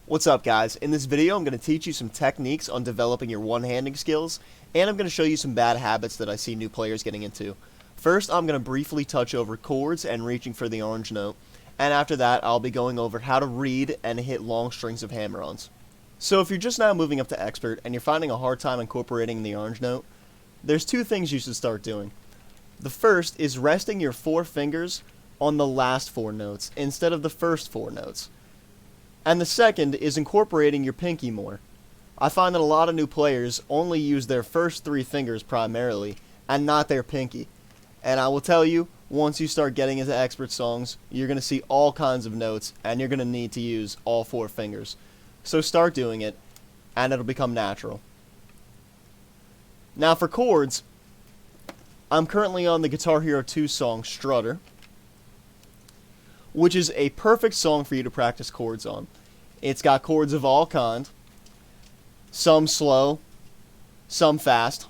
What's up, guys? In this video I'm going to teach you some techniques on developing your one-handing skills, and I'm going to show you some bad habits that I see new players getting into. First, I'm going to briefly touch over chords and reaching for the orange note, and after that I'll be going over how to read and hit long strings of hammer-ons. So if you're just now moving up to expert and you're finding a hard time incorporating the orange note, there's two things you should start doing. The first is resting your four fingers on the last four notes instead of the first four notes. And the second is incorporating your pinky more. I find that a lot of new players only use their first three fingers primarily, and not their pinky. And I will tell you, once you start getting into expert songs, you're going to see all kinds of notes, and you're going to need to use all four fingers. So start doing it, and it'll become natural. Now for chords, I'm currently on the Guitar Hero 2 song Strutter, which is a perfect song for you to practice chords on. It's got chords of all kind, some slow, some fast.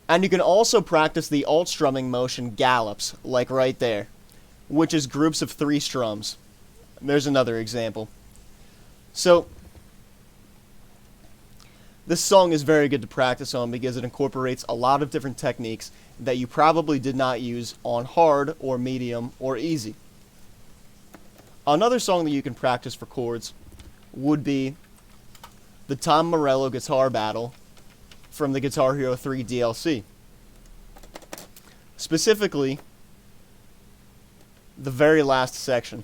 And you can also practice the alt strumming motion gallops, like right there, which is groups of 3 strums. There's another example. So, this song is very good to practice on because it incorporates a lot of different techniques that you probably did not use on hard or medium or easy. Another song that you can practice for chords would be the Tom Morello Guitar Battle from the Guitar Hero 3 DLC. Specifically, the very last section.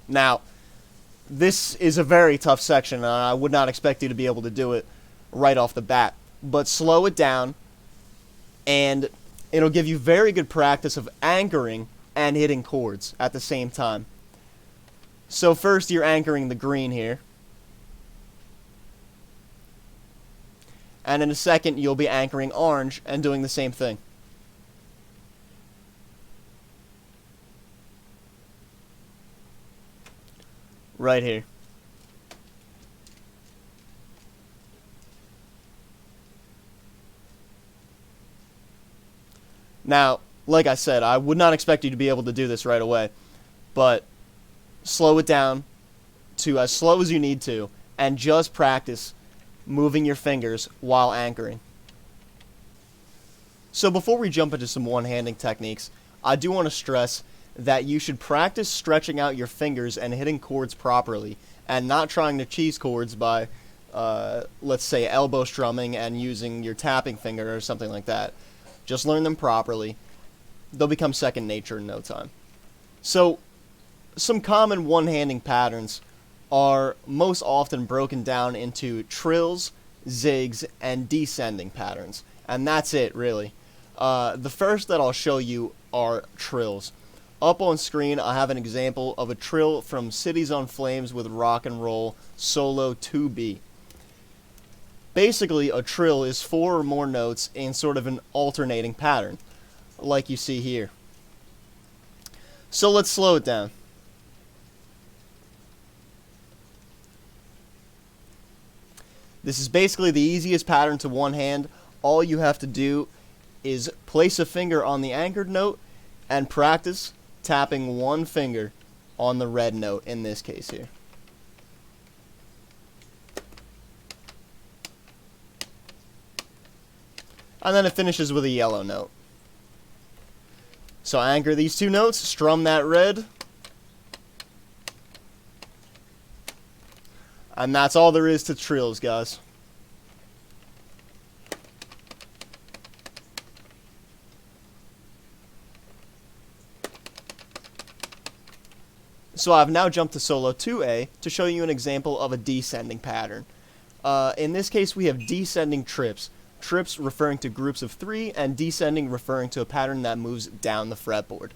Now, this is a very tough section, and I would not expect you to be able to do it right off the bat. But slow it down, and it'll give you very good practice of anchoring and hitting chords at the same time. So first you're anchoring the green here. And in a second you'll be anchoring orange and doing the same thing. Right here. Now, like I said, I would not expect you to be able to do this right away, but slow it down to as slow as you need to, and just practice moving your fingers while anchoring. So before we jump into some one-handing techniques, I do want to stress that you should practice stretching out your fingers and hitting chords properly, and not trying to cheese chords by, let's say, elbow strumming and using your tapping finger or something like that. Just learn them properly. They'll become second nature in no time. So, some common one-handing patterns are most often broken down into trills, zigs, and descending patterns. And that's it, really. The first that I'll show you are trills. Up on screen, I have an example of a trill from Cities on Flames with Rock and Roll Solo 2B. Basically, a trill is 4 or more notes in sort of an alternating pattern, like you see here. So let's slow it down. This is basically the easiest pattern to one hand. All you have to do is place a finger on the anchored note and practice tapping one finger on the red note in this case here. And then it finishes with a yellow note. So anchor these 2 notes, strum that red, and that's all there is to trills, guys. So I've now jumped to solo 2A to show you an example of a descending pattern. In this case we have descending trips. Trips referring to groups of 3, and descending referring to a pattern that moves down the fretboard.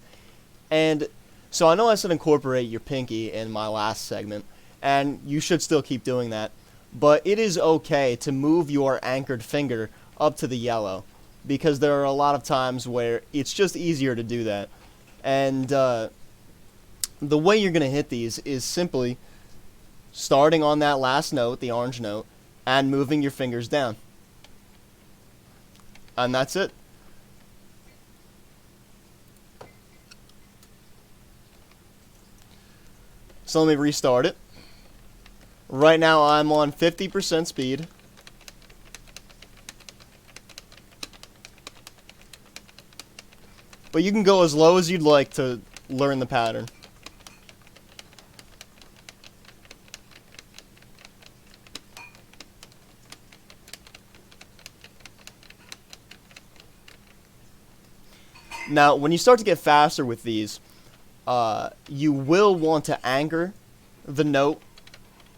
And so I know I said incorporate your pinky in my last segment, and you should still keep doing that, but it is okay to move your anchored finger up to the yellow, because there are a lot of times where it's just easier to do that. And the way you're going to hit these is simply starting on that last note, the orange note, and moving your fingers down. And that's it. So let me restart it. Right now I'm on 50% speed. But you can go as low as you'd like to learn the pattern. Now, when you start to get faster with these, you will want to anchor the note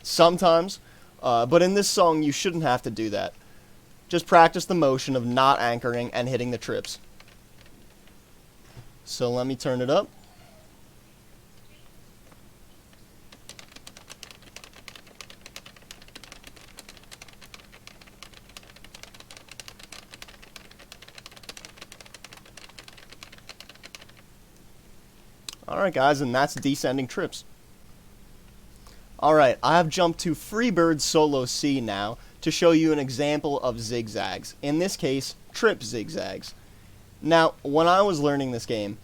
sometimes, but in this song you shouldn't have to do that. Just practice the motion of not anchoring and hitting the trips. So let me turn it up. Alright guys, and that's descending trips. Alright, I have jumped to Freebird Solo C now to show you an example of zigzags. In this case, trip zigzags. Now, when I was learning this game,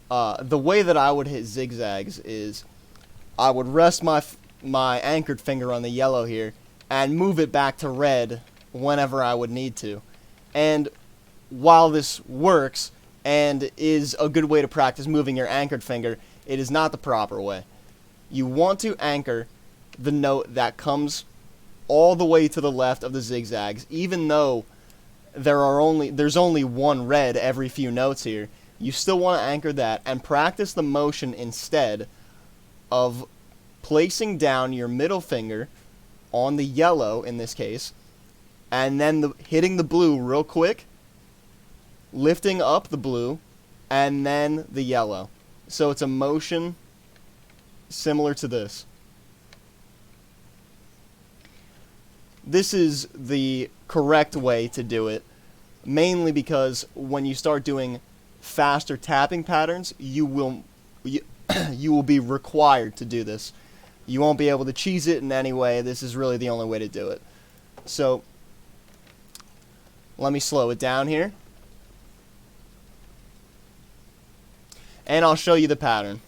the way that I would hit zigzags is I would rest my anchored finger on the yellow here and move it back to red whenever I would need to. And while this works and is a good way to practice moving your anchored finger, it is not the proper way. You want to anchor the note that comes all the way to the left of the zigzags, even though there's only one red every few notes here. You still want to anchor that and practice the motion instead of placing down your middle finger on the yellow in this case, and then hitting the blue real quick, lifting up the blue, and then the yellow. So it's a motion similar to this. This is the correct way to do it, mainly because when you start doing faster tapping patterns, you will be required to do this. You won't be able to cheese it in any way. This is really the only way to do it. So let me slow it down here, and I'll show you the pattern.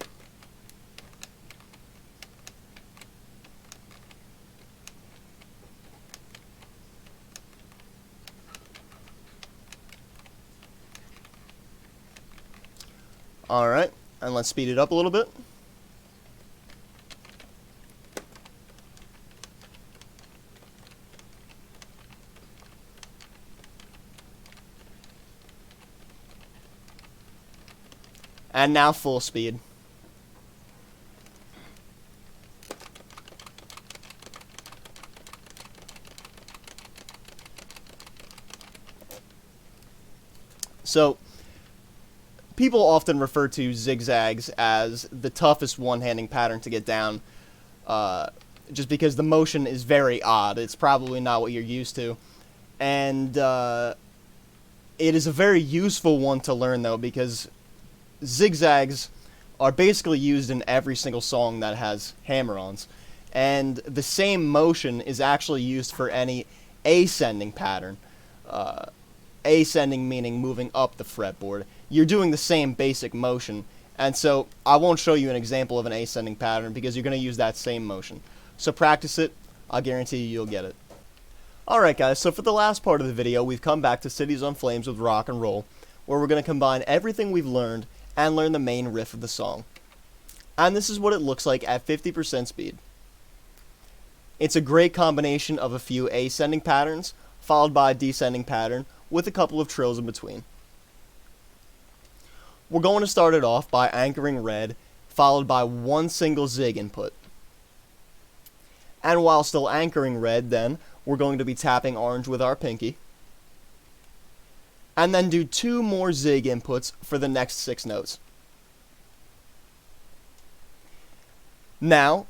Alright, and let's speed it up a little bit. And now full speed. So, people often refer to zigzags as the toughest one-handing pattern to get down, just because the motion is very odd. It's probably not what you're used to. And it is a very useful one to learn, though, because zigzags are basically used in every single song that has hammer-ons. And the same motion is actually used for any ascending pattern. Ascending meaning moving up the fretboard. You're doing the same basic motion, and so I won't show you an example of an ascending pattern because you're going to use that same motion. So practice it. I'll guarantee you'll get it. Alright guys, so for the last part of the video, we've come back to Cities on Flames with Rock and Roll, where we're going to combine everything we've learned and learn the main riff of the song. And this is what it looks like at 50% speed. It's a great combination of a few ascending patterns, followed by a descending pattern, with a couple of trills in between. We're going to start it off by anchoring red, followed by one single zig input. And while still anchoring red, then, we're going to be tapping orange with our pinky. And then do two more zig inputs for the next 6 notes. Now,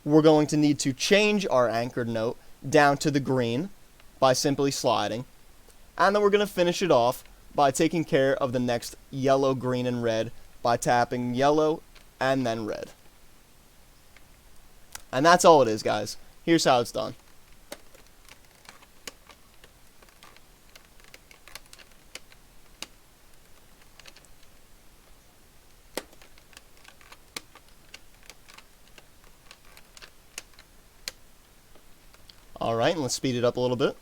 we're going to need to change our anchored note down to the green by simply sliding. And then we're going to finish it off by taking care of the next yellow, green, and red by tapping yellow and then red. And that's all it is, guys. Here's how it's done. Alright, and let's speed it up a little bit.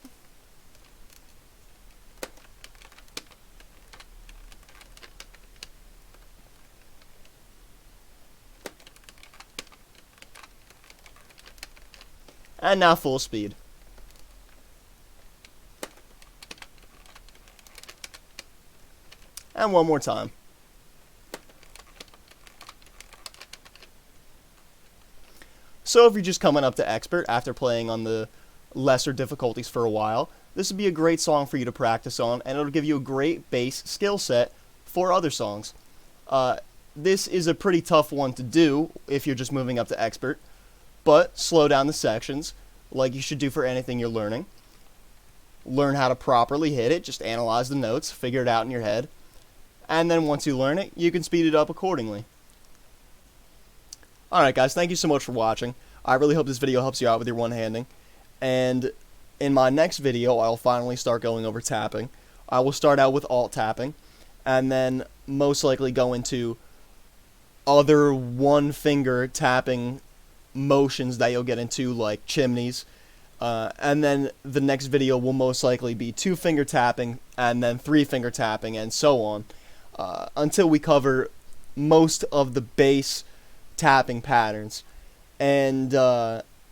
And now full speed. And one more time. So if you're just coming up to expert after playing on the lesser difficulties for a while, this would be a great song for you to practice on, and it'll give you a great base skill set for other songs. This is a pretty tough one to do if you're just moving up to expert, but slow down the sections like you should do for anything you're learning. Learn how to properly hit it, just analyze the notes, figure it out in your head, and then once you learn it, you can speed it up accordingly. Alright guys, thank you so much for watching. I really hope this video helps you out with your one-handing. And in my next video, I'll finally start going over tapping. I will start out with alt tapping, and then most likely go into other one-finger tapping motions that you'll get into, like chimneys. And then the next video will most likely be two-finger tapping, and then three-finger tapping, and so on. Until we cover most of the bass tapping patterns, and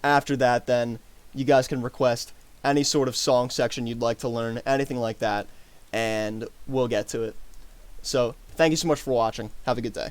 after that then you guys can request any sort of song section you'd like to learn, anything like that, and we'll get to it. So thank you so much for watching. Have a good day.